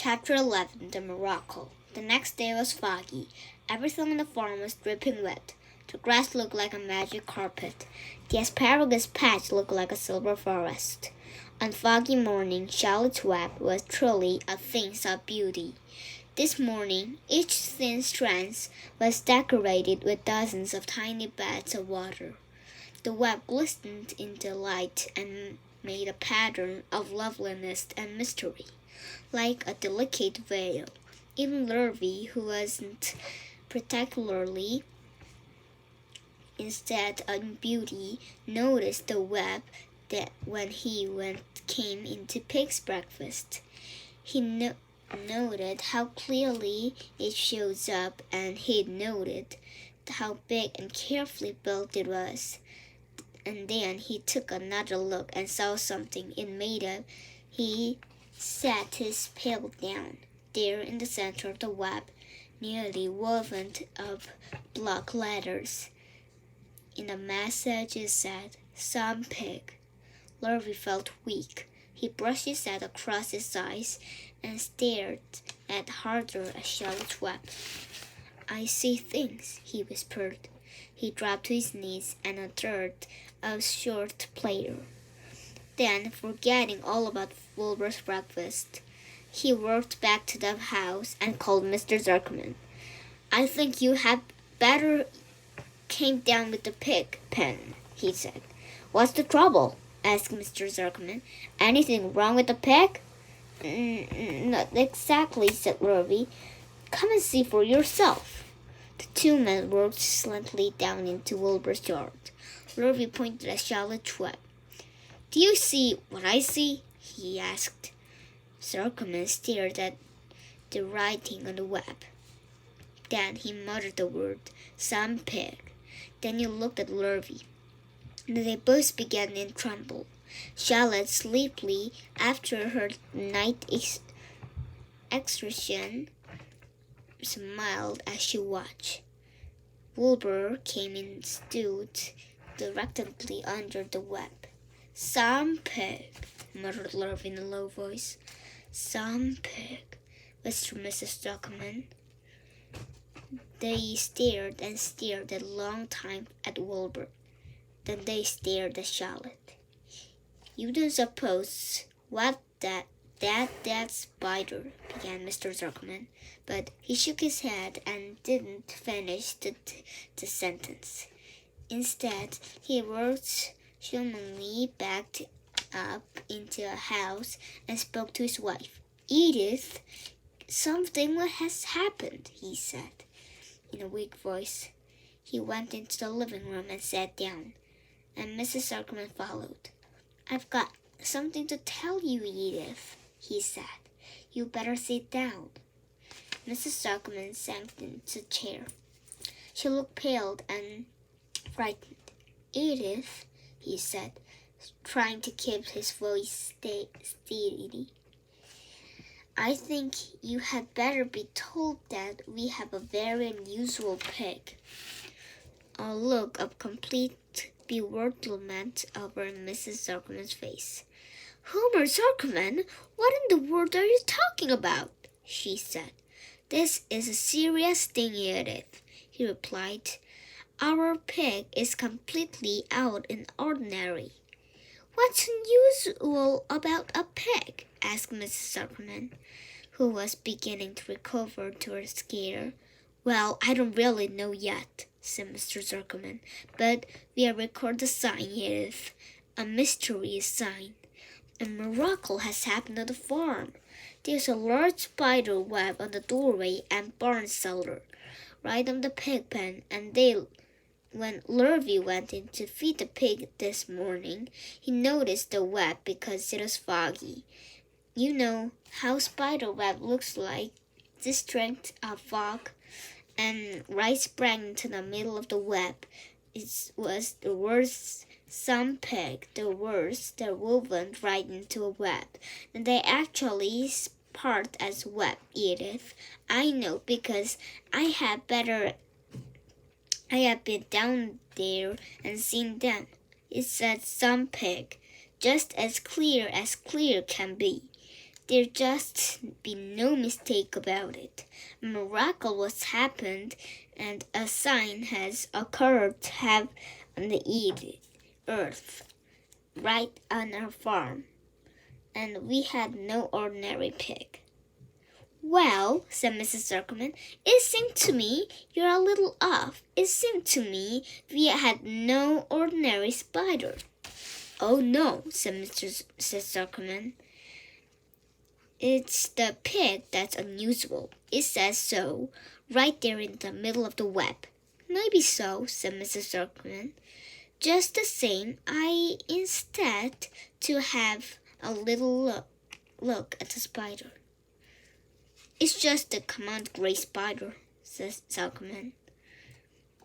Chapter 11 The Miracle. The next day was foggy. Everything on the farm was dripping wet. The grass looked like a magic carpet. The asparagus patch looked like a silver forest. On foggy morning, Charlotte's web was truly a thing of beauty. This morning, each thin strand was decorated with dozens of tiny beds of water. The web glistened in the light and made a pattern of loveliness and mystery, like a delicate veil. Even Lurvy, who wasn't particularly interested in beauty, noticed the web that when he came into Pig's breakfast. He noted how clearly it shows up, and he noted how big and carefully built it was. And then he took another look and saw something it made of. He set his pail down. There in the center of the web, nearly woven of block letters, in a message it said, "Some pig." Lurvy felt weak. He brushed his head across his eyes and stared at harder at Charlotte's web. "I see things," he whispered. He dropped to his knees and uttered a short prayer. Then, forgetting all about Wilbur's breakfast, he walked back to the house and called Mr. Zuckerman. "I think you had better came down with the pig pen," he said. "What's the trouble?" asked Mr. Zuckerman. "Anything wrong with the pig?" "Not exactly," said Lurvy. "Come and see for yourself." The two men walked silently down into Wilbur's yard. Lurvy pointed at Charlotte's web. "Do you see what I see?" he asked. Zuckerman stared at the writing on the web. Then he muttered the word, "Some pig." Then he looked at Lurvy. They both began to tremble. Charlotte, sleepily after her night exertion, smiled as she watched. Wilbur came and stood directly under the web. "Some pig," muttered Lurvy in a low voice. "Some pig," whispered Mrs. Zuckerman. They stared and stared a long time at Wilbur. Then they stared at Charlotte. "You don't suppose that spider," began Mr. Zuckerman, but he shook his head and didn't finish the sentence. Instead, he walked solemnly back up into the house and spoke to his wife. "Edith, something has happened," he said in a weak voice. He went into the living room and sat down, and Mrs. Zuckerman followed. "I've got something to tell you, Edith," he said. "You better sit down." Mrs. Zuckerman sank into a chair. She looked pale and frightened. "Edith," he said, trying to keep his voice steady, "I think you had better be told that we have a very unusual pig." A look of complete bewilderment over Mrs. Zuckerman's face. "Homer Zuckerman, what in the world are you talking about?" she said. "This is a serious thing, Edith," he replied. "Our pig is completely out and ordinary." "What's unusual about a pig?" asked Mrs. Zuckerman, who was beginning to recover to her scare. "Well, I don't really know yet," said Mr. Zuckerman, "but we have recorded a sign, Edith, a mysterious sign. A miracle has happened on the farm. There's a large spider web on the doorway and barn cellar, right on the pig pen, and when Lurvy went in to feed the pig this morning, he noticed the web because it was foggy. You know how spider web looks like, this strength of fog, and right sprang into the middle of the web. It was the words 'some pig,' the words that woven right into a web, and they actually part as web, Edith. I know because I have been down there and seen them. It said 'some pig,' just as clear can be. There just be no mistake about it. A miracle was happened, and a sign has occurred have on the earth, right on our farm. And we had no ordinary pig. Well, said Mrs. Zuckerman, it seemed to me you're a little off. It seemed to me we had no ordinary spider. Oh no, said Mrs. Zuckerman. It's the pig that's unusual. It says so, right there in the middle of the web. Maybe so, said Mrs. Zuckerman. Just the same, I instead to have a little look at the spider. It's just a common gray spider, says Zuckerman.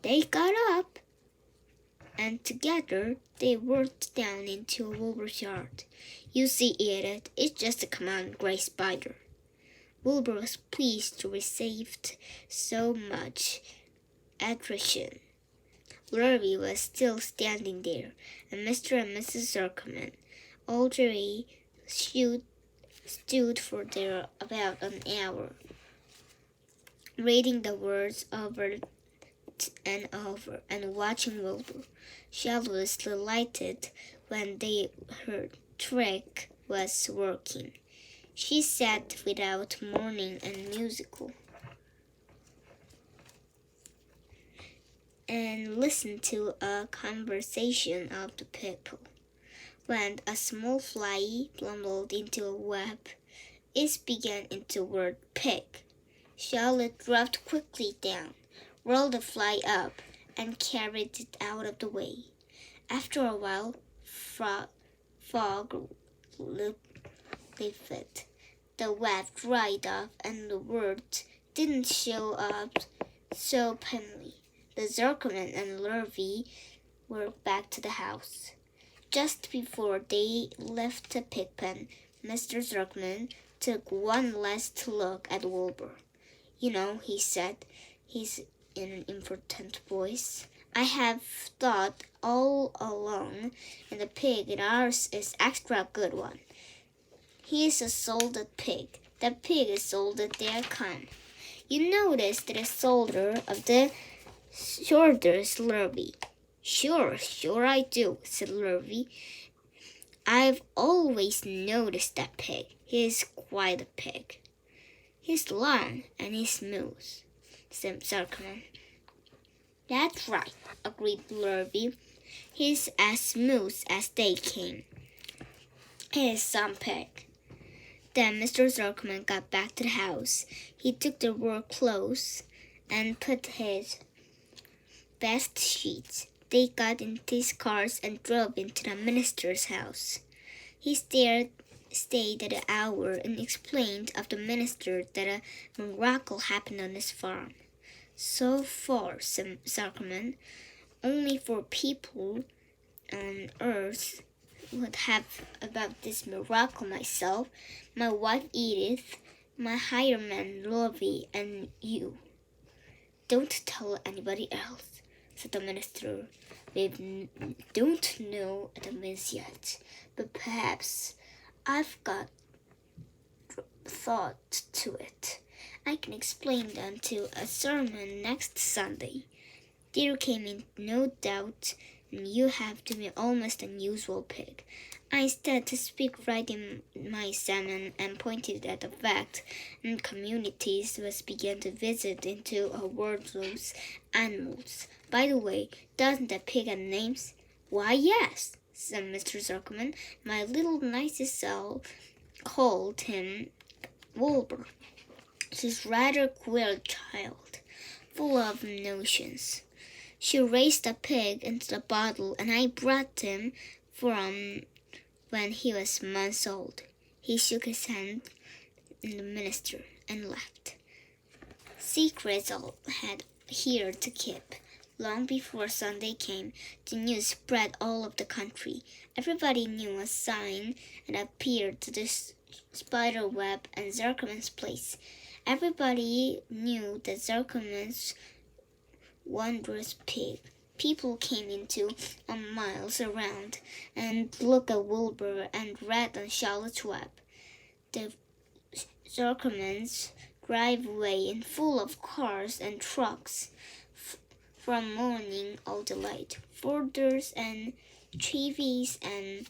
They got up, and together they worked down into Wilbur's yard. You see, Edith, it's just a common gray spider. Wilbur was pleased to receive so much attention. Lurvy was still standing there, and Mr. and Mrs. Zuckerman already stood for there about an hour, reading the words over and over and watching Wilbur. Charlotte was delighted when they heard trick was working. She sat without mourning and musical, and listened to a conversation of the people. When a small fly tumbled into a web, it began into the word pig. Charlotte dropped quickly down, rolled the fly up, and carried it out of the way. After a while, fog lifted. The web dried up, and the word didn't show up so plainly. The Zuckerman and Lurvy were back to the house. Just before they left the pig pen, Mr. Zuckerman took one last look at Wilbur. You know, he said, in an important voice, I have thought all along, and the pig in ours is extra good one. He is a salted pig. The pig is salted there come. You notice that the shoulder of the shoulders, Lurvy. Sure I do, said Lurvy. I've always noticed that pig. He is quite a pig. He's long and he's smooth, said Zuckerman. That's right, agreed Lurvy. He's as smooth as they came. He is some pig. Then Mr. Zuckerman got back to the house. He took the work clothes and put his best sheets. They got into his cars and drove into the minister's house. He stayed an hour and explained of the minister that a miracle happened on his farm. So far, said Zuckerman, only 4 people on earth would have about this miracle: myself, my wife Edith, my hired man Lovey, and you. Don't tell anybody else, said the minister. We don't know the means yet, but perhaps I've got thought to it. I can explain them to a sermon next Sunday. There came in no doubt, and you have to be almost unusual pig. I started to speak right in my sermon and pointed at the fact and communities was began to visit into a world those animals. By the way, doesn't the pig have names? Why, yes, said Mr. Zuckerman. My little nicest soul called him Wilbur. She's rather a queer child, full of notions. She raised a pig into the bottle, and I brought him from when he was months old. He shook his hand in the minister and left. Secrets all had here to keep. Long before Sunday came, the news spread all over the country. Everybody knew a sign and appeared to the spider web and Zuckerman's place. Everybody knew that Zuckerman's wondrous pig. People came into miles around and looked at Wilbur and read on Charlotte's web. The Zuckerman's driveway and full of cars and trucks from morning all the light. Forders and Chevys and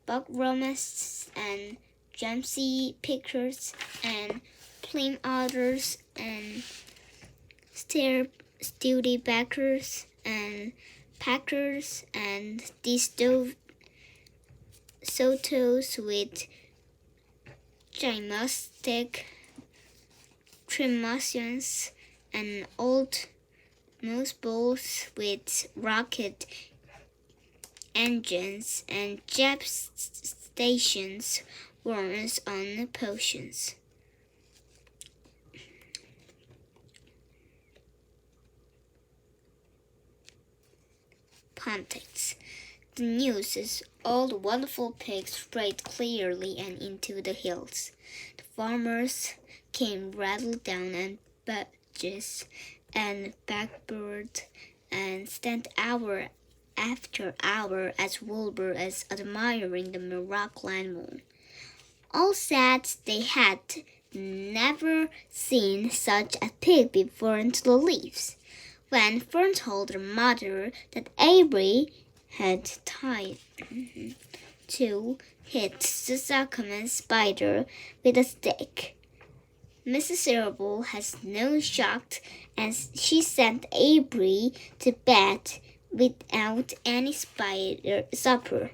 Buckromasts and Jamsey Pickers and Plymouthers and Studebackers and Packers and Sotos with gymnastic Tremosians and old moseballs with rocket engines and jet stations worms on potions. Context. The news is all the wonderful pigs sprayed clearly and into the hills. The farmers came rattled down and badges and backbird and stand hour after hour as Wilbur is admiring the miracle animal. All said they had never seen such a pig before into the leaves. When Fern told her mother that Avery had tried to hit the Zuckerman spider with a stick, Mrs. Arable has no shock, and she sent Avery to bed without any supper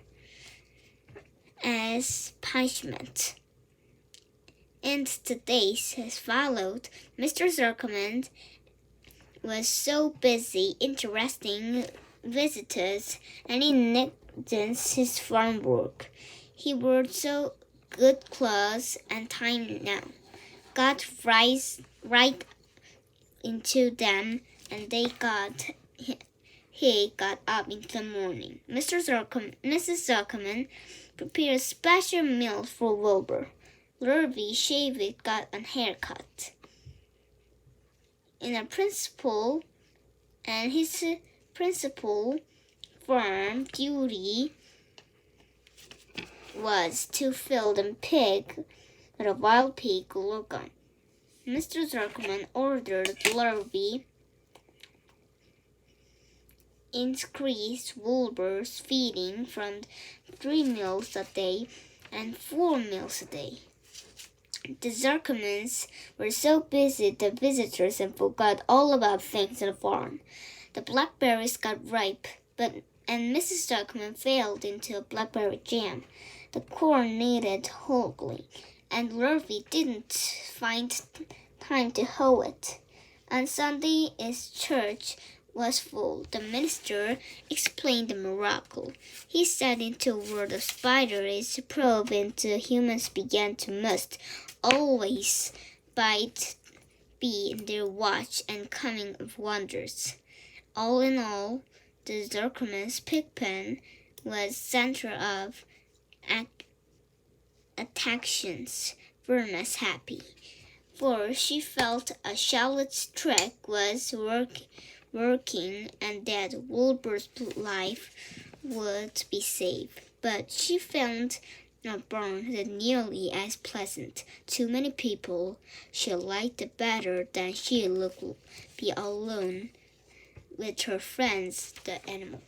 as punishment. In the days that followed, Mr. Zuckerman was so busy interesting visitors and he neglected his farm work. He wore so good clothes and time now got right into them, and he got up in the morning. Mrs. Zuckerman prepared a special meal for Wilbur. Lurvy shaved, got a haircut. His principal farm duty was to fill the pig with a wild pig logon. Mr. Zuckerman ordered Lurvy increase Wilbur's feeding from 3 meals a day and 4 meals a day. The Zuckermans were so busy the visitors and forgot all about things on the farm. The blackberries got ripe, and Mrs. Zuckerman fell into a blackberry jam. The corn needed hoeing, and Lurvy didn't find time to hoe it. On Sunday, his church was full. The minister explained the miracle. He said into a word of spider is probe into humans began to must always be in their watch and coming of wonders. All in all, the Zuckerman's pig pen was center of attractions. Verna's happy, for she felt a Charlotte's trick was working and that Wilbur's life would be saved. But she found a barn that nearly as pleasant. Too many people she liked better than she would be alone with her friends, the animals.